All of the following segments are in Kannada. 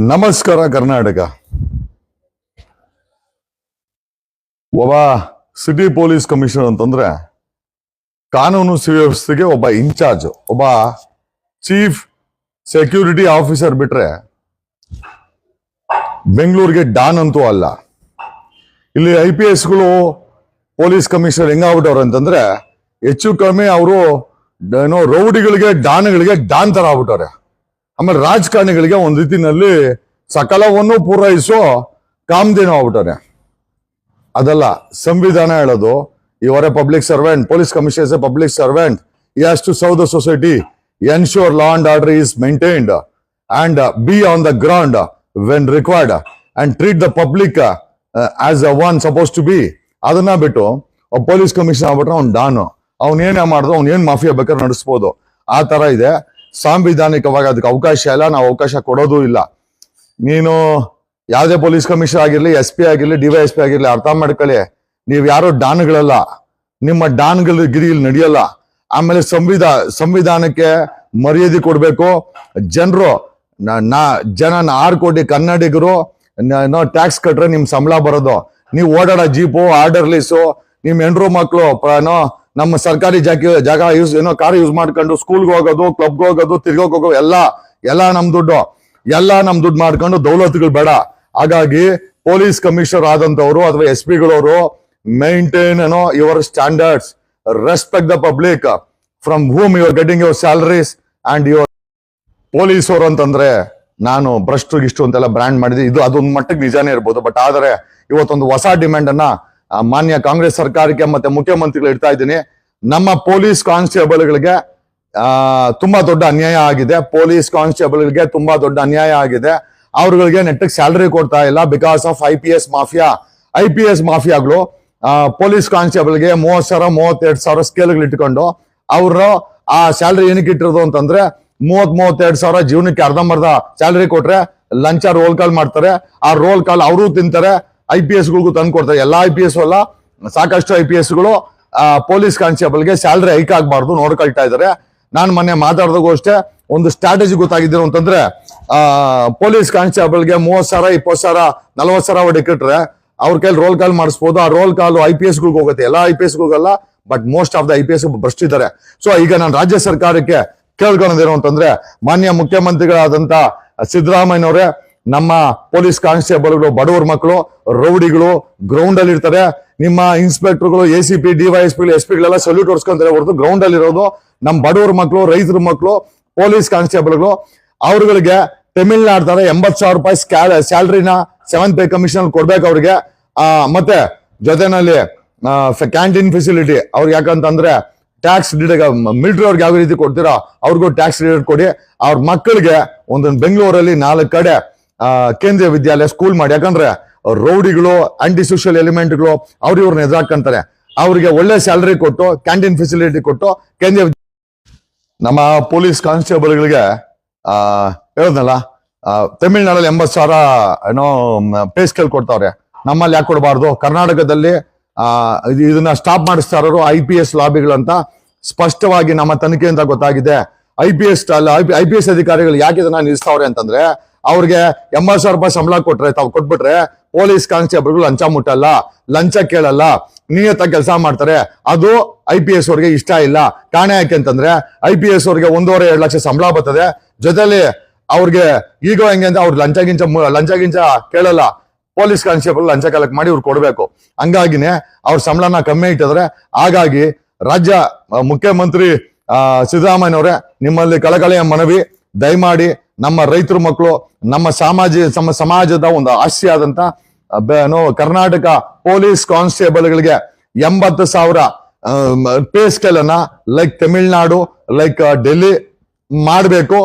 ನಮಸ್ಕಾರ ಕರ್ನಾಟಕ. ಒಬ್ಬ ಸಿಟಿ ಪೊಲೀಸ್ ಕಮಿಷನರ್ ಅಂತಂದ್ರೆ ಕಾನೂನು ಸುವ್ಯವಸ್ಥೆಗೆ ಒಬ್ಬ ಇನ್ಚಾರ್ಜ್, ಒಬ್ಬ ಚೀಫ್ ಸೆಕ್ಯೂರಿಟಿ ಆಫೀಸರ್ ಬಿಟ್ರೆ ಬೆಂಗಳೂರಿಗೆ ಡಾನ್ ಅಂತೂ ಅಲ್ಲ. ಇಲ್ಲಿ IPSಗಳು ಪೊಲೀಸ್ ಕಮಿಷನರ್ ಹೆಂಗಾಗ್ಬಿಟ್ಟವ್ರು ಅಂತಂದ್ರೆ ಹೆಚ್ಚು ಕಮ್ಮಿ ಅವರು ರೌಡಿಗಳಿಗೆ ಡಾನ್ಗಳಿಗೆ ಡಾನ್ ತರ ಆಗ್ಬಿಟ್ಟವ್ರೆ. ಆಮೇಲೆ ರಾಜಕಾರಣಿಗಳಿಗೆ ಒಂದ್ ರೀತಿನಲ್ಲಿ ಸಕಲವನ್ನು ಪೂರೈಸೋ ಕಾಮಧೇನು ಆಗ್ಬಿಟ್ಟಾರೆ. ಅದಲ್ಲ ಸಂವಿಧಾನ ಹೇಳೋದು, ಇವರ public servant, police commissioner A public servant, he has to serve the society, ensure law and order is maintained and be on the ground when required and treat the public as a one supposed to be. ಅದನ್ನ ಬಿಟ್ಟು ಪೊಲೀಸ್ ಕಮಿಷನರ್ ಆಗ್ಬಿಟ್ರೆ ಅವ್ನು ಡಾನು, ಅವ್ನೇನೇ ಮಾಡಿದ್ರು ಅವ್ನು ಏನ್ ಮಾಫಿಯಾ ಬೇಕಾದ್ರೆ ನಡೆಸ್ಬೋದು, ಆ ತರ ಇದೆ. ಸಾಂವಿಧಾನಿಕವಾಗಿ ಅದಕ್ಕೆ ಅವಕಾಶ ಇಲ್ಲ, ನಾವು ಅವಕಾಶ ಕೊಡೋದು ಇಲ್ಲ. ನೀನು ಯಾವುದೇ ಪೊಲೀಸ್ ಕಮಿಷನರ್ ಆಗಿರ್ಲಿ, SP ಆಗಿರ್ಲಿ, DYSP ಆಗಿರ್ಲಿ, ಅರ್ಥ ಮಾಡ್ಕೊಳ್ಳಿ, ನೀವ್ ಯಾರೋ ಡಾನ್ಗಳಲ್ಲ, ನಿಮ್ಮ ಡಾನ್ಗಳ ಗಿರಿಯಲ್ಲಿ ನಡೆಯಲ್ಲ. ಆಮೇಲೆ ಸಂವಿಧಾನಕ್ಕೆ ಮರ್ಯಾದೆ ಕೊಡ್ಬೇಕು. ಜನರು 6 ಕೋಟಿ ಕನ್ನಡಿಗರು ಟ್ಯಾಕ್ಸ್ ಕಟ್ರೆ ನಿಮ್ ಸಂಬಳ ಬರೋದು. ನೀವು ಓಡಾಡೋ ಜೀಪು, ಆರ್ಡರ್ಲೀಸು, ನಿಮ್ ಹೆಂಡ್ರು ಮಕ್ಕಳು ನಮ್ಮ ಸರ್ಕಾರಿ ಜಾಗ ಕಾರ್ ಯೂಸ್ ಮಾಡ್ಕೊಂಡು ಸ್ಕೂಲ್ಗೆ ಹೋಗೋದು, ಕ್ಲಬ್ಗೆ ಹೋಗೋದು, ತಿರ್ಗೋಕ್ ಹೋಗೋದು, ಎಲ್ಲ ನಮ್ ದುಡ್ಡು ಮಾಡ್ಕೊಂಡು ದೌಲತ್ಗಳು ಬೇಡ. ಹಾಗಾಗಿ ಪೊಲೀಸ್ ಕಮಿಷನರ್ ಆದಂತವ್ರು ಅಥವಾ SP ಗಳವರು maintain your standards, respect the public from whom you are getting your salaries and your. Police ಅವರು ಅಂತಂದ್ರೆ ನಾನು ಭ್ರಷ್ಟು ಇಷ್ಟು ಅಂತೆಲ್ಲ ಬ್ರ್ಯಾಂಡ್ ಮಾಡಿದೆ, ಇದು ಅದೊಂದು ಮಟ್ಟಿಗೆ ನಿಜಾನೇ ಇರ್ಬೋದು. ಬಟ್ ಆದರೆ ಇವತ್ತೊಂದು ಹೊಸ ಡಿಮ್ಯಾಂಡ್ ಅನ್ನ ಮಾನ್ಯ ಕಾಂಗ್ರೆಸ್ ಸರ್ಕಾರಕ್ಕೆ ಮತ್ತೆ ಮುಖ್ಯಮಂತ್ರಿಗಳು ಇಡ್ತಾ ಇದ್ದೀನಿ. ನಮ್ಮ ಪೊಲೀಸ್ ಕಾನ್ಸ್ಟೇಬಲ್ಗಳಿಗೆ ತುಂಬಾ ದೊಡ್ಡ ಅನ್ಯಾಯ ಆಗಿದೆ. ಪೊಲೀಸ್ ಕಾನ್ಸ್ಟೇಬಲ್ಗಳಿಗೆ ತುಂಬಾ ದೊಡ್ಡ ಅನ್ಯಾಯ ಆಗಿದೆ. ಅವ್ರಗಳಿಗೆ ನೆಟ್ಟಗೆ ಸ್ಯಾಲರಿ ಕೊಡ್ತಾ ಇಲ್ಲ ಬಿಕಾಸ್ ಆಫ್ IPS ಮಾಫಿಯಾಗಳು ಪೊಲೀಸ್ ಕಾನ್ಸ್ಟೇಬಲ್ಗೆ 30,000 32,000 ಸ್ಕೇಲ್ಗಳು ಇಟ್ಕೊಂಡು ಅವರು ಆ ಸ್ಯಾಲರಿ ಏನಕ್ಕೆ ಇಟ್ಟಿರೋದು ಅಂತಂದ್ರೆ 32,000 ಜೀವನಕ್ಕೆ ಅರ್ಧಂಬರ್ಧ ಸ್ಯಾಲರಿ ಕೊಟ್ರೆ ಲಂಚ ರೋಲ್ ಕಾಲ್ ಮಾಡ್ತಾರೆ. ಆ ರೋಲ್ ಕಾಲ್ ಅವರು ತಿಂತಾರೆ, IPSಗಳಿಗೂ ತಂದು ಕೊಡ್ತಾರೆ. ಎಲ್ಲಾ IPS ಅಲ್ಲ, ಸಾಕಷ್ಟು IPSಗಳು ಪೊಲೀಸ್ ಕಾನ್ಸ್ಟೇಬಲ್ಗೆ ಸ್ಯಾಲರಿ ಹೈಕ್ ಆಗ್ಬಾರ್ದು ನೋಡ್ಕೊಳ್ತಾ ಇದಾರೆ. ನಾನು ಮೊನ್ನೆ ಮಾತಾಡಿದಾಗೂ ಅಷ್ಟೇ ಒಂದು ಸ್ಟ್ರಾಟಜಿ ಗೊತ್ತಾಗಿದ್ದೀರ ಅಂತಂದ್ರೆ ಪೊಲೀಸ್ ಕಾನ್ಸ್ಟೇಬಲ್ಗೆ 30,000 20,000 40,000 ಹೊಡಿಕಿಟ್ರೆ ಅವ್ರ ಕೈಲಿ ರೋಲ್ ಕಾಲ್ ಮಾಡಿಸ್ಬೋದು. ಆ ರೋಲ್ ಕಾಲ್ IPSಗಳಿಗೂ ಹೋಗುತ್ತೆ, ಎಲ್ಲಾ IPSಗಳಿಗಲ್ಲ, but most of the IPS ಭ್ರಷ್ಟಿದ್ದಾರೆ. ಸೊ ಈಗ ನಾನು ರಾಜ್ಯ ಸರ್ಕಾರಕ್ಕೆ ಕೇಳ್ಕೊಳ್ಳೋದೇನು ಅಂತಂದ್ರೆ, ಮಾನ್ಯ ಮುಖ್ಯಮಂತ್ರಿಗಳಾದಂತ ಸಿದ್ದರಾಮಯ್ಯನವರೇ, ನಮ್ಮ ಪೊಲೀಸ್ ಕಾನ್ಸ್ಟೇಬಲ್ಗಳು ಬಡವರ ಮಕ್ಕಳು, ರೌಡಿಗಳು ಗ್ರೌಂಡ್ ಅಲ್ಲಿ ಇರ್ತಾರೆ. ನಿಮ್ಮ ಇನ್ಸ್ಪೆಕ್ಟರ್ಗಳು, ACP, DYSP, SP ಸಲ್ಯೂಟ್ ಹೊಡ್ಸ್ಕೊಂತಾರೆ ಹೊರತು ಗ್ರೌಂಡ್ ಅಲ್ಲಿ ಇರೋದು ನಮ್ಮ ಬಡವರ ಮಕ್ಕಳು, ರೈತರ ಮಕ್ಕಳು, ಪೊಲೀಸ್ ಕಾನ್ಸ್ಟೇಬಲ್ಗಳು. ಅವ್ರಗಳಿಗೆ ತಮಿಳ್ನಾಡು ತರ 80,000 ರೂಪಾಯಿ ಸ್ಯಾಲರಿನ 7th ಪೇ ಕಮಿಷನ್ ಕೊಡ್ಬೇಕು ಅವ್ರಿಗೆ. ಮತ್ತೆ ಜೊತೆನಲ್ಲಿ ಕ್ಯಾಂಟೀನ್ ಫೆಸಿಲಿಟಿ ಅವ್ರಿಗೆ, ಯಾಕಂತಂದ್ರೆ ಟ್ಯಾಕ್ಸ್ ಮಿಲಿಟರಿ ಅವ್ರಿಗೆ ಯಾವ ರೀತಿ ಕೊಡ್ತೀರಾ ಅವ್ರಿಗೂ ಟ್ಯಾಕ್ಸ್ ರಿಡಕ್ಟ್ ಕೊಡಿ. ಅವ್ರ ಮಕ್ಕಳಿಗೆ ಒಂದೊಂದು ಬೆಂಗಳೂರಲ್ಲಿ 4 ಕಡೆ ಕೇಂದ್ರೀಯ ವಿದ್ಯಾಲಯ ಸ್ಕೂಲ್ ಮಾಡಿ. ಯಾಕಂದ್ರೆ ರೌಡಿಗಳು, ಆಂಟಿ ಸೋಷಿಯಲ್ ಎಲಿಮೆಂಟ್ಗಳು ಇವ್ರನ್ನ ಎದುರಾಕಂತಾರೆ. ಅವ್ರಿಗೆ ಒಳ್ಳೆ ಸ್ಯಾಲರಿ ಕೊಟ್ಟು, ಕ್ಯಾಂಟೀನ್ ಫೆಸಿಲಿಟಿ ಕೊಟ್ಟು ಕೇಂದ್ರೀಯ ನಮ್ಮ ಪೊಲೀಸ್ ಕಾನ್ಸ್ಟೇಬಲ್ಗಳಿಗೆ ಹೇಳದ್ನಲ್ಲ, ತಮಿಳ್ನಾಡಲ್ಲಿ 80,000 ಪೇ ಸ್ಕೇಲ್ ಕೊಡ್ತಾವ್ರೆ. ನಮ್ಮಲ್ಲಿ ಯಾಕೆ ಕೊಡಬಾರ್ದು? ಕರ್ನಾಟಕದಲ್ಲಿ ಇದನ್ನ ಸ್ಟಾಪ್ ಮಾಡಿಸ್ತಾ ಇರೋರು IPS ಲಾಬಿಗಳಂತ ಸ್ಪಷ್ಟವಾಗಿ ನಮ್ಮ ತನಿಖೆಯಿಂದ ಗೊತ್ತಾಗಿದೆ. IPS ಅಧಿಕಾರಿಗಳು ಯಾಕೆ ಇದನ್ನ ನಿಲ್ಲಿಸ್ತಾವ್ರೆ ಅಂತಂದ್ರೆ, ಅವ್ರಿಗೆ 80,000 ರೂಪಾಯಿ ಸಂಬಳ ಕೊಟ್ಬಿಟ್ರೆ ಪೊಲೀಸ್ ಕಾನ್ಸ್ಟೇಬಲ್ಗಳು ಲಂಚ ಮುಟ್ಟಲ್ಲ, ಲಂಚ ಕೇಳಲ್ಲ, ನಿಯತ ಕೆಲಸ ಮಾಡ್ತಾರೆ. ಅದು IPS ಅವ್ರಿಗೆ ಇಷ್ಟ ಇಲ್ಲ. ಕಾರಣ ಯಾಕೆ ಅಂತಂದ್ರೆ IPS ಅವ್ರಿಗೆ 1.5-2 ಲಕ್ಷ ಸಂಬಳ ಬರ್ತದೆ. ಜೊತೆಲಿ ಅವ್ರಿಗೆ ಈಗ ಹೆಂಗೆ ಅಂದ್ರೆ ಅವ್ರು ಲಂಚ ಗಿಂಚ ಕೇಳಲ್ಲ. ಪೊಲೀಸ್ ಕಾನ್ಸ್ಟೇಬಲ್ ಲಂಚ ಕಲೆಕ್ಟ್ ಮಾಡಿ ಇವ್ರು ಕೊಡ್ಬೇಕು. ಹಂಗಾಗಿನೇ ಅವ್ರ ಸಂಬಳನ ಕಮ್ಮಿ ಇಟ್ಟಿದ್ರೆ. ಹಾಗಾಗಿ ರಾಜ್ಯ ಮುಖ್ಯಮಂತ್ರಿ ಸಿದ್ದರಾಮಯ್ಯನವರೇ, ನಿಮ್ಮಲ್ಲಿ ಕಳಕಳಿಯ ಮನವಿ, ದಯಮಾಡಿ ನಮ್ಮ ರೈತರ ಮಕ್ಕಳು, ನಮ್ಮ ಸಮಾಜದ ಒಂದು ಆಸ್ತಿ ಆದಂತ ಕರ್ನಾಟಕ ಪೊಲೀಸ್ ಕಾನ್ಸ್ಟೇಬಲ್ಗಳಿಗೆ 80,000 ಪೇ ಸ್ಕೇಲ್ ಅನ್ನ ಲೈಕ್ ತಮಿಳ್ನಾಡು, ಲೈಕ್ ಡೆಲ್ಲಿ ಮಾಡಬೇಕು.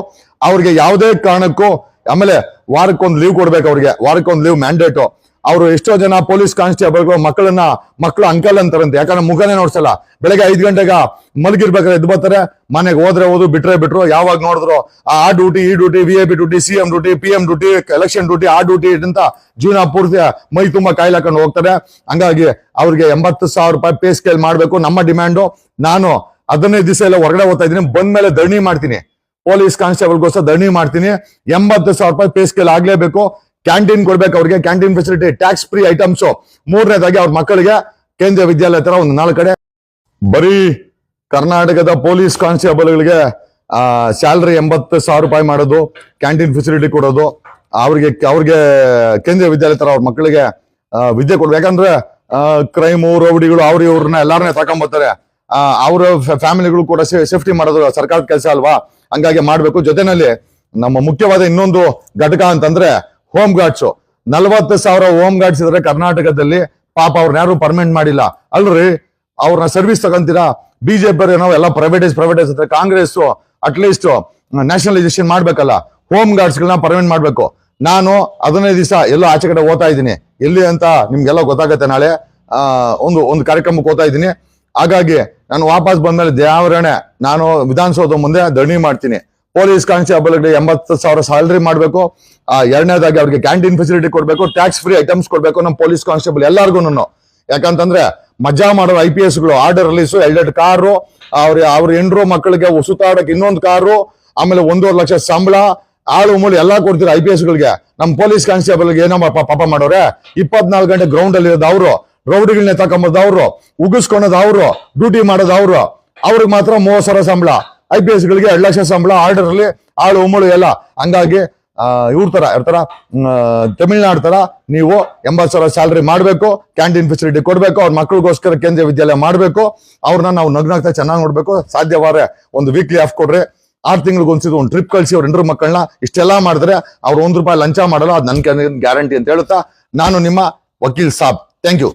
ಅವ್ರಿಗೆ ಯಾವುದೇ ಕಾರಣಕ್ಕೂ, ಆಮೇಲೆ ವಾರಕ್ಕೊಂದು ಲೀವ್ ಕೊಡ್ಬೇಕು. ಅವ್ರಿಗೆ ವಾರಕ್ಕೊಂದು ಲೀವ್ ಮ್ಯಾಂಡೇಟು. ಅವರು ಎಷ್ಟೋ ಜನ ಪೊಲೀಸ್ ಕಾನ್ಸ್ಟೇಬಲ್ಗಳು ಮಕ್ಕಳು ಅಂಕಲ್ ಅಂತಾರಂತೆ, ಯಾಕಂದ್ರೆ ಮುಖನೇ ನೋಡ್ಸಲ್ಲ. ಬೆಳಗ್ಗೆ 5 ಗಂಟೆಗೆ ಮಲಗಿರ್ಬೇಕಾದ್ರೆ ಎದ್ದು ಬರ್ತಾರೆ, ಮನೆಗೆ ಹೋದ್ರೆ ಬಿಟ್ರು. ಯಾವಾಗ ನೋಡಿದ್ರು ಆ ಡ್ಯೂಟಿ, ಈ duty, VIP duty, CM duty, PM duty, election duty, ಆ ಡ್ಯೂಟಿ ಅಂತ ಜೀವನ ಪೂರ್ತಿ ಮೈ ತುಂಬಾ ಕಾಯಿಲೆ ಹಾಕೊಂಡು ಹೋಗ್ತಾರೆ. ಹಂಗಾಗಿ ಅವ್ರಿಗೆ 80,000 ರೂಪಾಯಿ ಪೇ ಸ್ಕೇಲ್ ಮಾಡ್ಬೇಕು ನಮ್ಮ ಡಿಮ್ಯಾಂಡು. ನಾನು 15 ದಿವಸ ಎಲ್ಲ ಹೊರಗಡೆ ಹೋಗ್ತಾ ಇದ್ದೀನಿ, ಬಂದ್ಮೇಲೆ ಧರಣಿ ಮಾಡ್ತೀನಿ. ಪೊಲೀಸ್ ಕಾನ್ಸ್ಟೇಬಲ್ಗೋಸ್ಕರ ಧರಣಿ ಮಾಡ್ತೀನಿ. 80,000 ರೂಪಾಯಿ ಪೇ ಸ್ಕೇಲ್ ಆಗ್ಲೇಬೇಕು. ಕ್ಯಾಂಟೀನ್ ಕೊಡ್ಬೇಕು ಅವ್ರಿಗೆ, canteen facility, tax free items. ಮೂರನೇದಾಗಿ ಅವ್ರ ಮಕ್ಕಳಿಗೆ ಕೇಂದ್ರೀಯ ವಿದ್ಯಾಲಯ ತರ ಒಂದು 4 ಕಡೆ. ಬರೀ ಕರ್ನಾಟಕದ ಪೊಲೀಸ್ ಕಾನ್ಸ್ಟೇಬಲ್ಗಳಿಗೆ ಸ್ಯಾಲ್ರಿ 80,000 ರೂಪಾಯಿ ಮಾಡೋದು, ಕ್ಯಾಂಟೀನ್ ಫೆಸಿಲಿಟಿ ಕೊಡೋದು, ಅವ್ರಿಗೆ ಕೇಂದ್ರೀಯ ವಿದ್ಯಾಲಯ ತರ ಅವ್ರ ಮಕ್ಕಳಿಗೆ ವಿದ್ಯೆ ಕೊಡ್ಬೇಕು. ಯಾಕಂದ್ರೆ ಕ್ರೈಮು, ರೌಡಿಗಳು ಅವ್ರ ಇವ್ರನ್ನ ಎಲ್ಲಾರನ್ನೇ ತಕೊಂಡ್ಬರ್ತಾರೆ. ಅವ್ರ ಫ್ಯಾಮಿಲಿಗಳು ಕೂಡ ಸೇಫ್ಟಿ ಮಾಡೋದು ಸರ್ಕಾರದ ಕೆಲಸ ಅಲ್ವಾ, ಹಂಗಾಗಿ ಮಾಡ್ಬೇಕು. ಜೊತೆನಲ್ಲಿ ನಮ್ಮ ಮುಖ್ಯವಾದ ಇನ್ನೊಂದು ಘಟಕ ಅಂತಂದ್ರೆ ಹೋಮ್ ಗಾರ್ಡ್ಸ್. 40,000 ಹೋಮ್ ಗಾರ್ಡ್ಸ್ ಇದ್ರೆ ಕರ್ನಾಟಕದಲ್ಲಿ. ಪಾಪ ಅವ್ರನ್ನ ಯಾರು ಪರ್ಮನೆಂಟ್ ಮಾಡಿಲ್ಲ ಅಲ್ರಿ. ಅವ್ರನ್ನ ಸರ್ವಿಸ್ ತಗೊಂತೀರಾ. ಬಿಜೆಪಿ ನಾವು ಎಲ್ಲ ಪ್ರೈವೇಟೈಸ್ ಅಂದ್ರೆ ಕಾಂಗ್ರೆಸ್ ಅಟ್ಲೀಸ್ಟ್ ನ್ಯಾಷನಲೈಸೇಷನ್ ಮಾಡ್ಬೇಕಲ್ಲ, ಹೋಮ್ ಗಾರ್ಡ್ಸ್ ಗಳನ್ನ ಪರ್ಮನೆಂಟ್ ಮಾಡ್ಬೇಕು. ನಾನು 15 ದಿವಸ ಎಲ್ಲೋ ಆಚೆ ಕಡೆ ಓದ್ತಾ ಇದ್ದೀನಿ. ಎಲ್ಲಿ ಅಂತ ನಿಮ್ಗೆಲ್ಲ ಗೊತ್ತಾಗತ್ತೆ. ನಾಳೆ ಒಂದು ಕಾರ್ಯಕ್ರಮಕ್ಕೆ ಓದ್ತಾ ಇದ್ದೀನಿ. ಹಾಗಾಗಿ ನಾನು ವಾಪಸ್ ಬಂದ್ಮೇಲೆ ದೇವರಣೆ ನಾನು ವಿಧಾನಸೌಧ ಮುಂದೆ ಧರಣಿ ಮಾಡ್ತೀನಿ. ಪೊಲೀಸ್ ಕಾನ್ಸ್ಟೇಬಲ್ಗೆ 80,000 ಸ್ಯಾಲರಿ ಮಾಡ್ಬೇಕು. ಎರಡನೇದಾಗಿ ಅವ್ರಿಗೆ ಕ್ಯಾಂಟೀನ್ ಫೆಸಿಲಿಟಿ ಕೊಡ್ಬೇಕು, ಟ್ಯಾಕ್ಸ್ ಫ್ರೀ ಐಟಮ್ಸ್ ಕೊಡ್ಬೇಕು ನಮ್ಮ ಪೊಲೀಸ್ ಕಾನ್ಸ್ಟೇಬಲ್ ಎಲ್ಲಾರ್ಗು. ಯಾಕಂತಂದ್ರೆ ಮಜಾ ಮಾಡೋ IPS ಗಳು ಆರ್ಡರ್ ರಿಲೀಸು, 2 ಕಾರು, ಅವ್ರ ಹೆಂಡ್ರು ಮಕ್ಕಳಿಗೆ ಸುತ್ತಾಡಕ್ಕೆ ಇನ್ನೊಂದು ಕಾರು, ಆಮೇಲೆ 1.5 ಲಕ್ಷ ಸಂಬಳ, ಆಳು ಮೂಳು ಎಲ್ಲಾ ಕೊಡ್ತೀರ IPS ಗಳಿಗೆ. ನಮ್ಮ ಪೊಲೀಸ್ ಕಾನ್ಸ್ಟೇಬಲ್ಗೆ ಏನೋ ಪಾಪ ಮಾಡೋರೆ. 24 ಗಂಟೆ ಗ್ರೌಂಡ್ ಅಲ್ಲಿ ಇರೋದು ಅವರು, ರೌಡಿಗಳನ್ನ ತಕೊಂಬೋದು ಅವರು, ಉಗಿಸ್ಕೊಳೋದು ಅವರು, ಡ್ಯೂಟಿ ಮಾಡೋದು ಅವರು. ಅವ್ರಿಗೆ ಮಾತ್ರ 30,000 ಸಂಬಳ, IPS ಗಳಿಗೆ 2 ಲಕ್ಷ ಸಂಬಳ, ಆರ್ಡರ್ ಅಲ್ಲಿ ಆಳು ಉಮ್ಮಳು ಎಲ್ಲ. ಹಂಗಾಗಿ ಇವ್ರ ತರ ತಮಿಳ್ನಾಡು ತರ ನೀವು 80,000 ಸ್ಯಾಲರಿ ಮಾಡ್ಬೇಕು, ಕ್ಯಾಂಟೀನ್ ಫೆಸಿಲಿಟಿ ಕೊಡ್ಬೇಕು, ಅವ್ರ ಮಕ್ಕಳಿಗೋಸ್ಕರ ಕೇಂದ್ರೀಯ ವಿದ್ಯಾಲಯ ಮಾಡ್ಬೇಕು. ಅವ್ರನ್ನ ನಾವು ನಗ್ನಾಗ್ತಾ ಚೆನ್ನಾಗಿ ನೋಡ್ಬೇಕು. ಸಾಧ್ಯವಾದ್ರೆ ಒಂದು ವೀಕ್ಲಿ ಆಫ್ ಕೊಡ್ರಿ, 6 ತಿಂಗಳಿಗೊಂದ್ಸಿದ್ದು ಒಂದು ಟ್ರಿಪ್ ಕಳಿಸಿ ಅವ್ರ 2 ಮಕ್ಕಳನ್ನ. ಇಷ್ಟೆಲ್ಲಾ ಮಾಡಿದ್ರೆ ಅವ್ರು 1 ರೂಪಾಯಿ ಲಂಚ ಮಾಡಲ್ಲ, ಅದು ನನ್ ಗ್ಯಾರಂಟಿ ಅಂತ ಹೇಳುತ್ತಾ ನಾನು ನಿಮ್ಮ ವಕೀಲ್ ಸಾಬ್. Thank you.